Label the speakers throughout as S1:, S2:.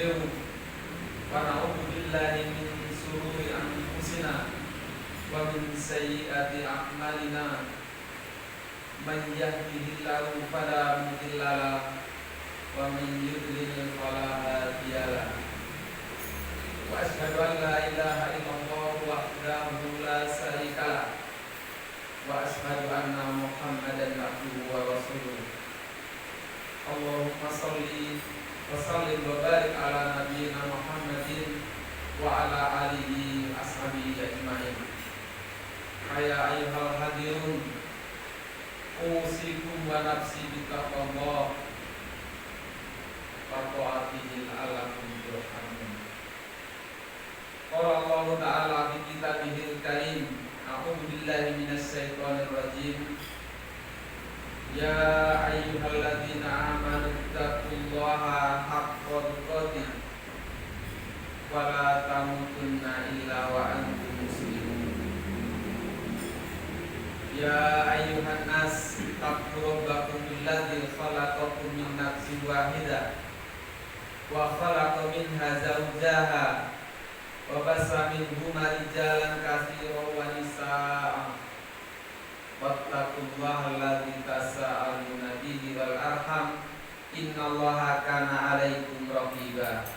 S1: ونستغفره ونعوذ بالله من شرور أنفسنا ومن سيئات أعمالنا من يهده الله فلا مضل له ومن يضلل فلا هادي له وأشهد أن لا إله إلا الله وحده لا شريك له وأشهد أن محمدا عبده ورسوله اللهم صل وسلم وبارك على نبينا محمد وعلى آله وأصحابه أجمعين. Ya ayyuhal hadirun, usikum wa nafsi bittaqwallah wa ta'atihil alakum turhamun. Qala Allah Ta'ala fi kitabihil karim, a'udzu billahi minasy syaithanir rajim. Ya ayyuhalladzina amanu taqullaha haqqa tuqatih wa la tamutunna illa wa antum muslimun. Ya ayyuhan nas taqu rabbakum alladzi khalaqakum min nafsin wahidah wa khalaqa minha zawjaha wa bassa minhuma rijalan katsiran wa nisaa'a wattaqullaha alladzi tasaaluna bihi wal arham innallaha kana 'alaikum raqiba.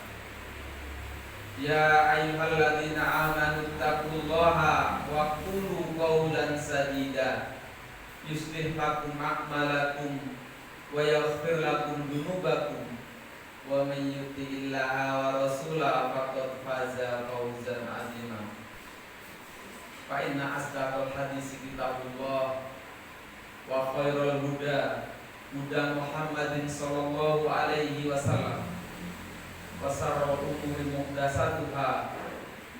S1: Ya ayyuhalladzina amanu taqullaha wa qulu qawlan sadida yuslih lakum a'malakum wa yaghfir lakum dhunubakum wa man yuti'illaha wa rasulahu faqad faza fawzan 'azima. Fa inna asdaqal hadisi kitabullah wa khairal huda Muhammadin sallallahu alaihi wasallam wa syarrul umuri muhdatsatuha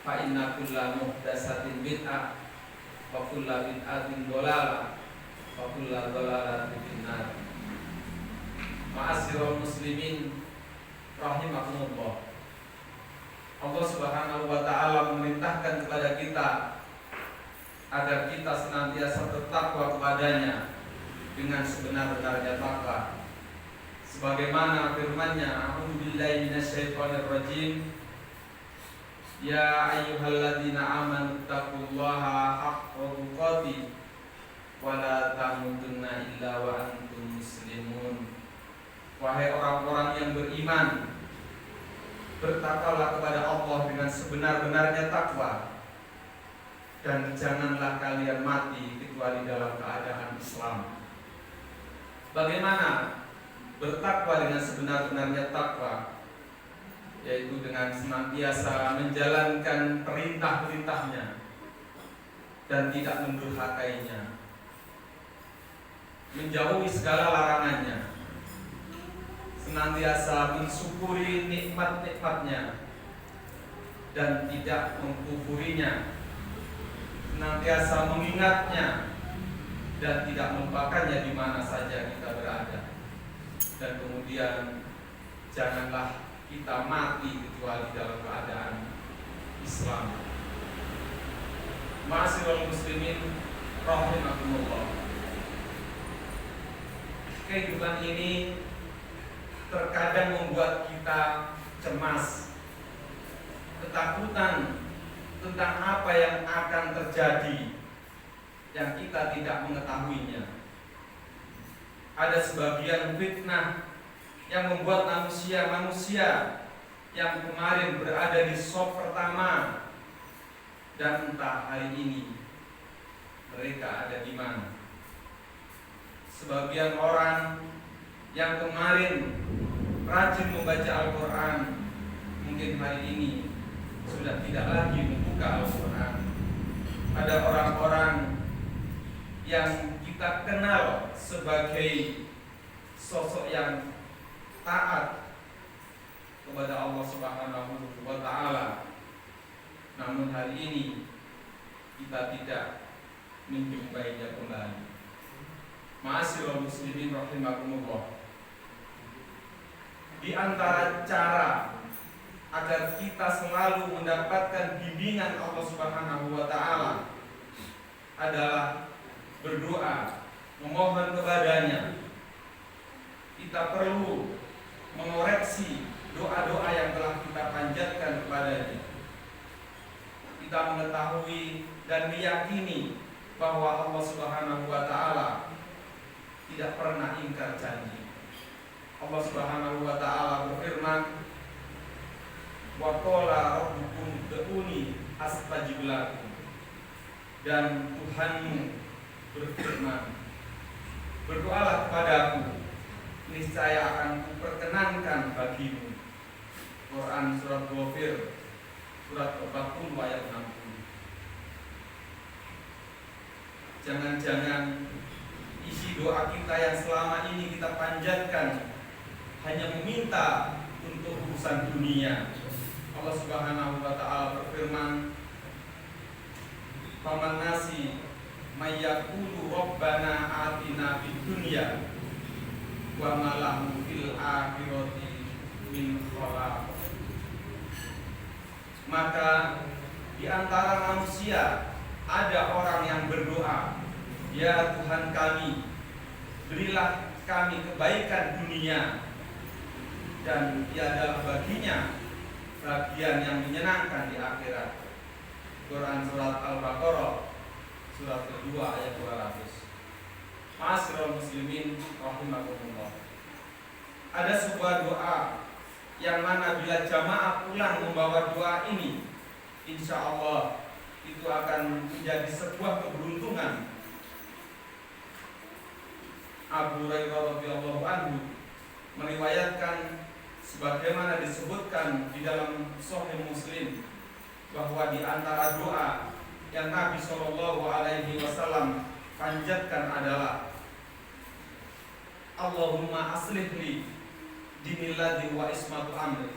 S1: fa inna kulla muhdatsatin bid'ah wa kulla bid'atin dhalalah wa kulla dhalalatin finnar. Ma'asyiral muslimin rahimakumullah. Allah Subhanahu wa taala memerintahkan kepada kita agar kita senantiasa bertakwa kepadanya dengan sebenar-benarnya takwa. Sebagaimana firman-Nya, a'udzu billahi minasyaitonir rajim. Ya ayyuhalladzina amanu taqullaha haqqa tuqatih wa la tamutunna illa wa antum muslimun. Wahai orang-orang yang beriman, bertakwalah kepada Allah dengan sebenar-benarnya takwa, dan janganlah kalian mati kecuali dalam keadaan Islam. Bagaimana bertakwa dengan sebenar-benarnya takwa? Yaitu dengan senantiasa menjalankan perintah-perintahnya dan tidak mendurhakainya, menjauhi segala larangannya, senantiasa mensyukuri nikmat-nikmatnya dan tidak mengkufurinya, senantiasa mengingatnya dan tidak melupakannya di mana saja kita berada. Dan kemudian janganlah kita mati kecuali dalam keadaan Islam. Ma'asyiral muslimin rahimakumullah. Kehidupan ini terkadang membuat kita cemas, ketakutan tentang apa yang akan terjadi yang kita tidak mengetahuinya. Ada sebagian fitnah yang membuat manusia yang kemarin berada di saf pertama, dan entah hari ini mereka ada di mana. Sebagian orang yang kemarin rajin membaca Al-Quran, mungkin hari ini sudah tidak lagi membuka Al-Quran. Ada orang-orang yang kita kenal sebagai sosok yang taat kepada Allah Subhanahu wa taala, namun hari ini kita tidak menjumpainya kembali. Ma'asyiral muslimin rahimakumullah. Di antara cara agar kita selalu mendapatkan bimbingan Allah Subhanahu wa taala adalah berdoa, memohon kepadanya. Kita perlu mengoreksi doa-doa yang telah kita mengetahui dan meyakini bahwa Allah Subhanahu wa taala tidak pernah ingkar janji. Allah Subhanahu wa taala berfirman, "Wa qala rabbukum ud'uni astajib lakum." Dan Tuhanmu berfirman, "Berdoalah kepadaku, niscaya akan kuperkenankan bagimu." Quran surat Ghafir surat 40 ayat 60. Jangan-jangan isi doa kita yang selama ini kita panjatkan hanya meminta untuk urusan dunia. Allah Subhanahu wa taala berfirman, "Faman nasi may yaqulu rabbana atina fid dunya wa ma lahu fil akhirati min khalaq." Maka di antara manusia ada orang yang berdoa, "Ya Tuhan kami, berilah kami kebaikan dunia, dan tiada baginya bagian yang menyenangkan di akhirat." Quran surat Al-Baqarah surat kedua ayat 200. Ma'asyiral muslimin rahimakumullah. Ada sebuah doa yang mana bila jamaah pulang membawa doa ini, insya Allah itu akan menjadi sebuah keberuntungan. Abu Hurairah radhiyallahu anhu meriwayatkan sebagaimana disebutkan di dalam Sahih Muslim bahwa di antara doa yang Nabi Shallallahu Alaihi Wasallam panjatkan adalah, "Allahumma aslih li dinilladzi wa ismatu amri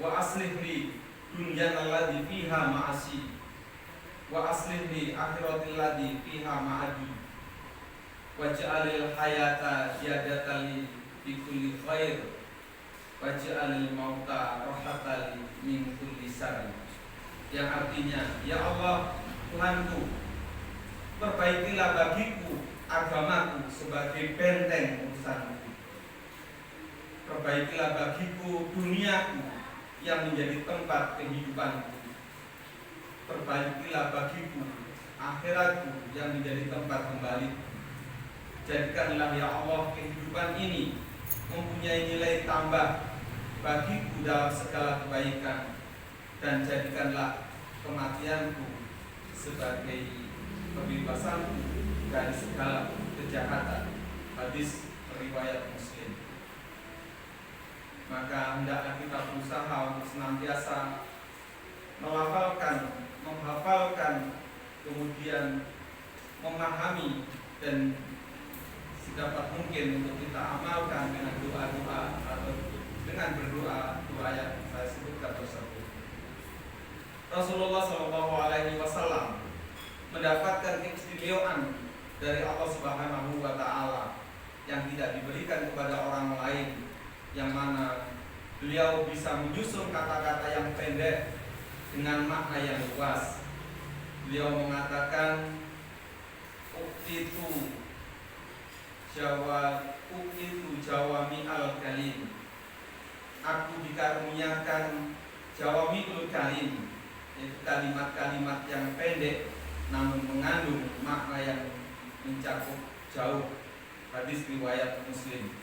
S1: wa aslih li dunyana alladzi fiha ma'asi wa aslih li akhirati alladzi fiha ma'adi waj'alil hayata ziyadatan li fi kulli khair waj'alil mauta rahatan min kulli syarr." Yang artinya, "Ya Allah Tuhanku, perbaikilah bagiku agamaku sebagai benteng urusanku. Perbaikilah bagiku duniaku yang menjadi tempat kehidupanku. Perbaikilah bagiku akhiratku yang menjadi tempat kembali. Jadikanlah ya Allah kehidupan ini mempunyai nilai tambah bagiku dalam segala kebaikan, dan jadikanlah kematianku sebagai kebebasanku dari segala kejahatan." Hadis riwayat Muslim. Maka hendaklah kita berusaha untuk senantiasa melafalkan, menghafalkan, kemudian memahami dan sedapat mungkin untuk kita amalkan dengan doa-doa atau dengan berdoa doa yang saya sebutkan tersebut. Rasulullah Shallallahu Alaihi Wasallam mendapatkan keistimewaan dari Allah Subhanahu Wa Taala yang tidak diberikan kepada orang lain, yang mana beliau bisa menyusun kata-kata yang pendek dengan makna yang luas. Beliau mengatakan, "Uktitu jawami al-kalim." Aku dikaruniakan jawami'ul kalim, yaitu kalimat-kalimat yang pendek namun mengandung makna yang mencakup jauh. Hadis riwayat Muslim.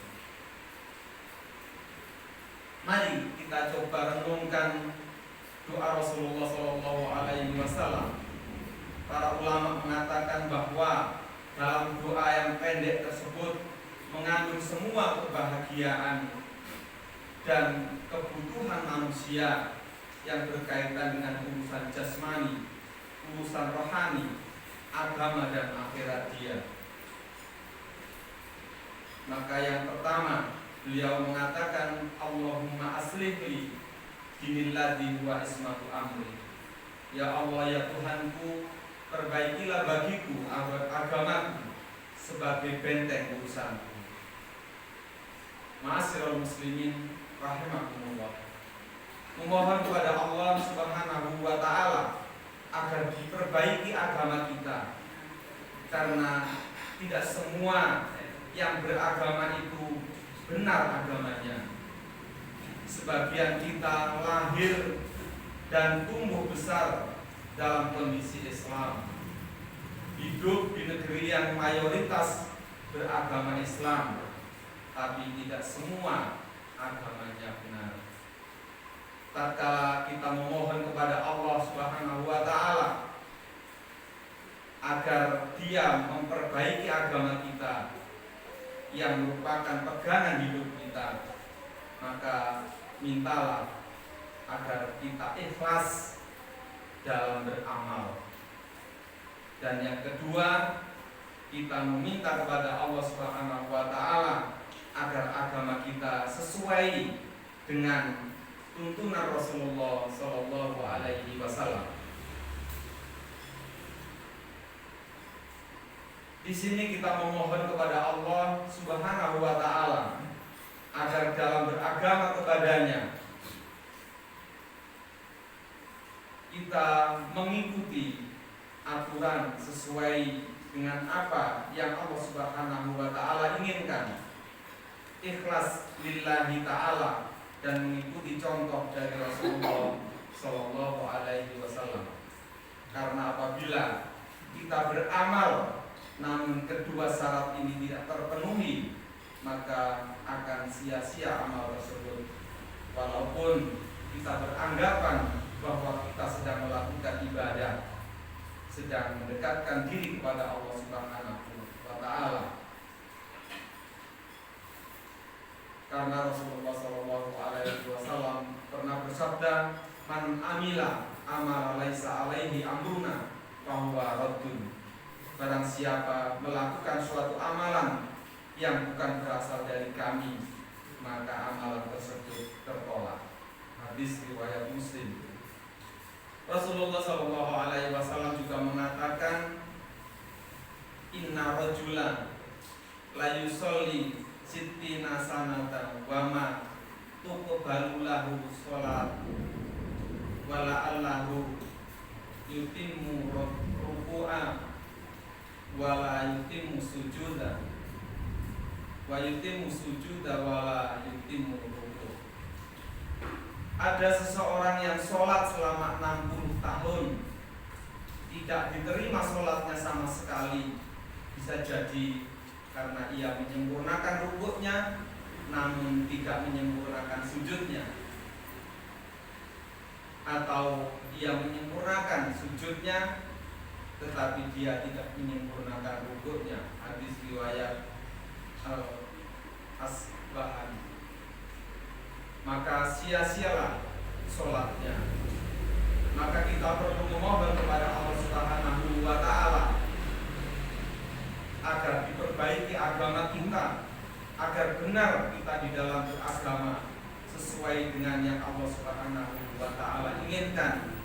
S1: Mari kita coba renungkan doa Rasulullah Shallallahu Alaihi Wasallam. Para ulama mengatakan bahwa dalam doa yang pendek tersebut mengandung semua kebahagiaan dan kebutuhan manusia yang berkaitan dengan urusan jasmani, urusan rohani, agama dan akhirat dia. Maka yang pertama, beliau mengatakan, "Allahumma aslih li dinilladzi wa ismatu amri." Ya Allah, ya Tuhanku, perbaikilah bagiku agamaku sebagai benteng urusanku. Ma'asyiral muslimin rahimakumullah. Memohon kepada Allah Subhanahu wa taala agar diperbaiki agama kita, karena tidak semua yang beragama itu benar agamanya. Sebagian kita lahir dan tumbuh besar dalam kondisi Islam, hidup di negeri yang mayoritas beragama Islam, tapi tidak semua agamanya benar. Tatkala kita memohon kepada Allah Subhanahu wa taala agar Dia memperbaiki agama kita yang merupakan pegangan hidup kita, maka mintalah agar kita ikhlas dalam beramal. Dan yang kedua, kita meminta kepada Allah Subhanahu wa taala agar agama kita sesuai dengan tuntunan Rasulullah sallallahu alaihi wasallam. Di sini kita memohon kepada Allah Subhanahu wa taala agar dalam beragama kepadanya kita mengikuti aturan sesuai dengan apa yang Allah Subhanahu wa taala inginkan. Ikhlas lillahi taala dan mengikuti contoh dari Rasulullah sallallahu alaihi wasallam. Karena apabila kita beramal namun kedua syarat ini tidak terpenuhi, maka akan sia-sia amal tersebut. Walaupun kita beranggapan bahwa kita sedang melakukan ibadah, sedang mendekatkan diri kepada Allah Subhanahu wa taala. Karena Rasulullah sallallahu alaihi wasallam pernah bersabda, "Man amila amala laisa alaihi amruna fahuwa raddun." Barang siapa melakukan suatu amalan yang bukan berasal dari kami, maka amalan tersebut tertolak. Hadis riwayat Muslim. Rasulullah sallallahu alaihi wasallam juga mengatakan, "Inna rajulan la yusolli sittina sanatan wa ma tuqbalu lahu shalat wa la'allahu yutimmu ruku'a wa la yutimmu sujuda wa yutimmu sujuda wa la yutimmu ruku'." Ada seseorang yang sholat selama 60 tahun tidak diterima sholatnya sama sekali. Bisa jadi karena ia menyempurnakan rukuknya namun tidak menyempurnakan sujudnya, atau ia menyempurnakan sujudnya tetapi dia tidak menyempurnakan rukuknya. Hadis riwayat Al-Asbahani. Maka sia-sialah sholatnya. Maka kita perlu memohon kepada Allah Subhanahu wa taala agar diperbaiki agama kita, agar benar kita di dalam beragama sesuai dengan yang Allah Subhanahu wa taala inginkan.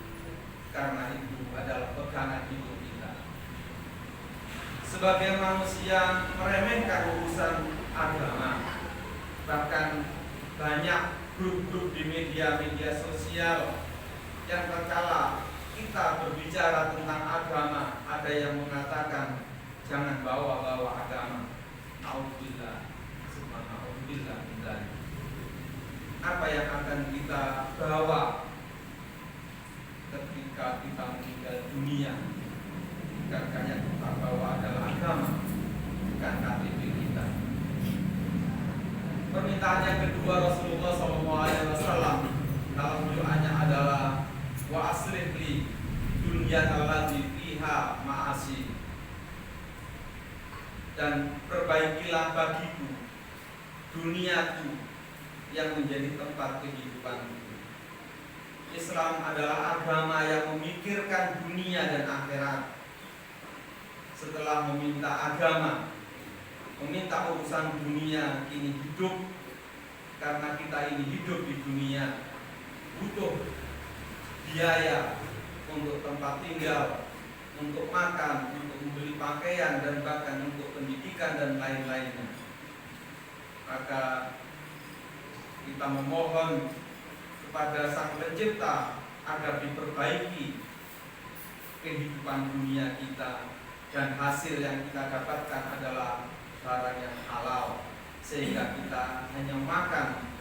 S1: Karena itu adalah pegangan hidup kita. Sebagai manusia meremehkan urusan agama. Bahkan banyak grup-grup di media-media sosial yang terkala kita berbicara tentang agama, ada yang mengatakan jangan bawa-bawa agama. Nauzubillah, subhanallah. Apa yang akan kita bawa ketika kita meninggal dunia? Bukankah yang kita bawa adalah agama, bukan KTP kita. Permintaan yang kedua Rasulullah SAW dalam doanya adalah wa aslih li dunyana allati fiha ma'asi, dan perbaikilah bagiku duniaku yang menjadi tempat kehidupanku. Islam adalah agama yang memikirkan dunia dan akhirat. Setelah meminta agama, meminta urusan dunia, kini hidup. Karena kita ini hidup di dunia, butuh biaya untuk tempat tinggal, untuk makan, untuk membeli pakaian, dan bahkan untuk pendidikan dan lain-lainnya. Maka kita memohon kepada Sang Pencipta agar diperbaiki kehidupan dunia kita, dan hasil yang kita dapatkan adalah barang yang halal, sehingga kita hanya makan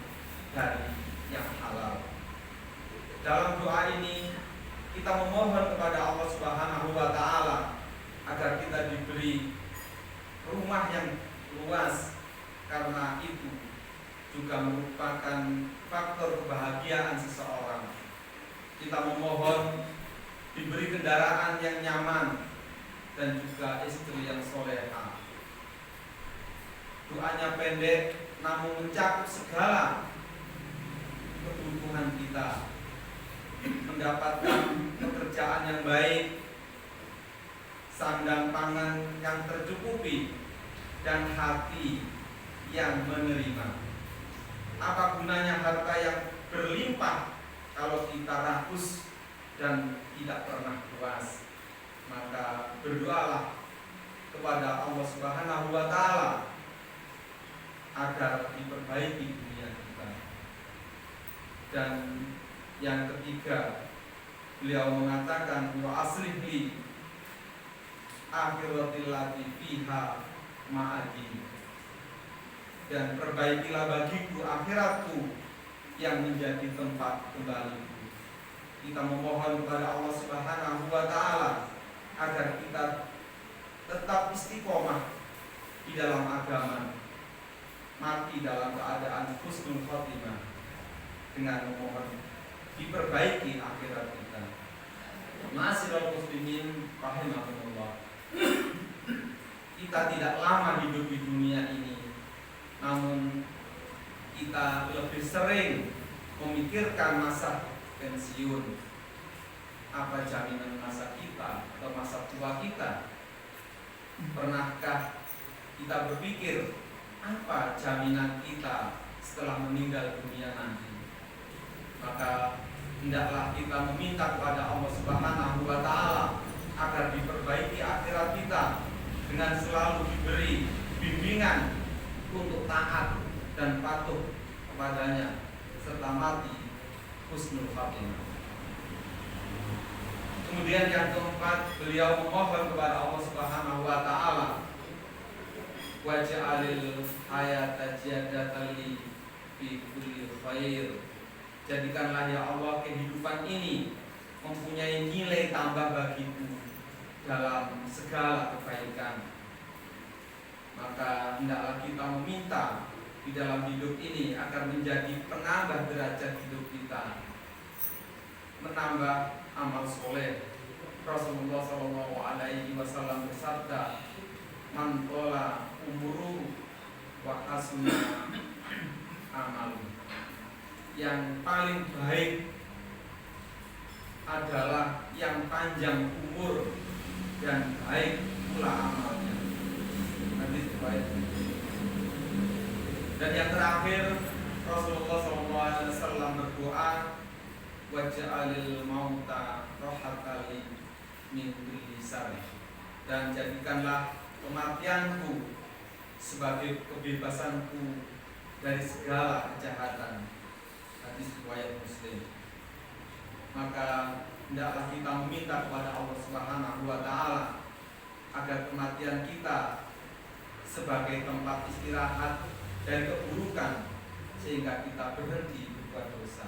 S1: dari yang halal. Dalam doa ini kita memohon kepada Allah Subhanahu wa taala agar kita diberi rumah yang luas, karena itu juga merupakan faktor kebahagiaan seseorang. Kita memohon diberi kendaraan yang nyaman dan juga istri yang soleha. Doanya pendek namun mencakup segala kebutuhan kita, mendapatkan pekerjaan yang baik, sandang pangan yang tercukupi, dan hati yang menerima. Apa gunanya harta yang berlimpah kalau kita rakus dan tidak pernah puas? Maka berdoalah kepada Allah Subhanahu wa taala agar diperbaiki dunia kita. Dan yang ketiga, beliau mengatakan wa aslih li akhiratil lati fiha ma'adi, dan perbaikilah bagiku akhiratku yang menjadi tempat kembaliku. Kita memohon kepada Allah Subhanahu wa taala agar kita tetap istiqomah di dalam agama, mati dalam keadaan husnul khotimah, dengan memohon diperbaiki akhirat kita. Ma'asyiral muslimin rahimakumullah. Kita tidak lama hidup di dunia ini, namun kita lebih sering memikirkan masa pensiun. Apa jaminan masa kita atau masa tua kita? Pernahkah kita berpikir apa jaminan kita setelah meninggal dunia nanti? Maka hendaklah kita meminta kepada Allah Subhanahu wa taala agar diperbaiki akhirat kita dengan selalu diberi bimbingan untuk taat dan patuh kepadanya serta mati husnul khatimah. Kemudian yang keempat, beliau memohon kepada Allah Subhanahu wa taala waj'alil hayata ziyadatan li fi kulli khair. Jadikanlah ya Allah kehidupan ini mempunyai nilai tambah bagiku dalam segala kebaikan. Maka hendaklah kita meminta di dalam hidup ini agar menjadi penambah derajat hidup kita, menambah amal soleh. Rasulullah Shallallahu Alaihi Wasallam bersabda, "Man tola umuru wa hasuna amalu." Yang paling baik adalah yang panjang umur dan baik pula amalnya. Hadis riwayat. Dan yang terakhir, Rasulullah SAW berdoa, waj'alil mauta rohatali min kulli syarr, dan jadikanlah kematianku sebagai kebebasanku dari segala kejahatan. Hadis riwayat Muslim. Maka hendaklah kita meminta kepada Allah Subhanahu wa taala agar kematian kita sebagai tempat istirahat dari keburukan, sehingga kita berhenti berbuat dosa.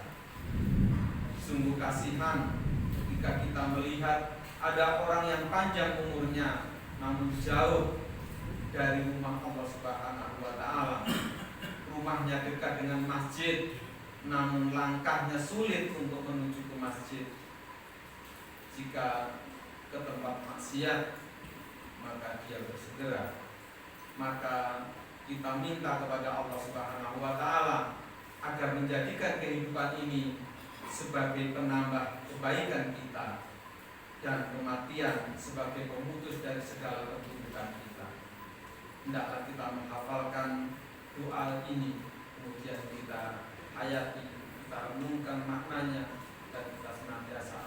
S1: Sungguh kasihan ketika kita melihat ada orang yang panjang umurnya namun jauh dari rumah Allah Subhanahu wa taala. Rumahnya dekat dengan masjid, namun langkahnya sulit untuk menuju ke masjid. Jika ke tempat maksiat, maka dia bersegera. Maka kita minta kepada Allah Subhanahu wa taala agar menjadikan kehidupan ini sebagai penambah kebaikan kita, dan kematian sebagai pemutus dari segala keburukan kita. Hendaklah kita menghafalkan doa ini, kemudian kita hayati, kita renungkan maknanya, dan kita senantiasa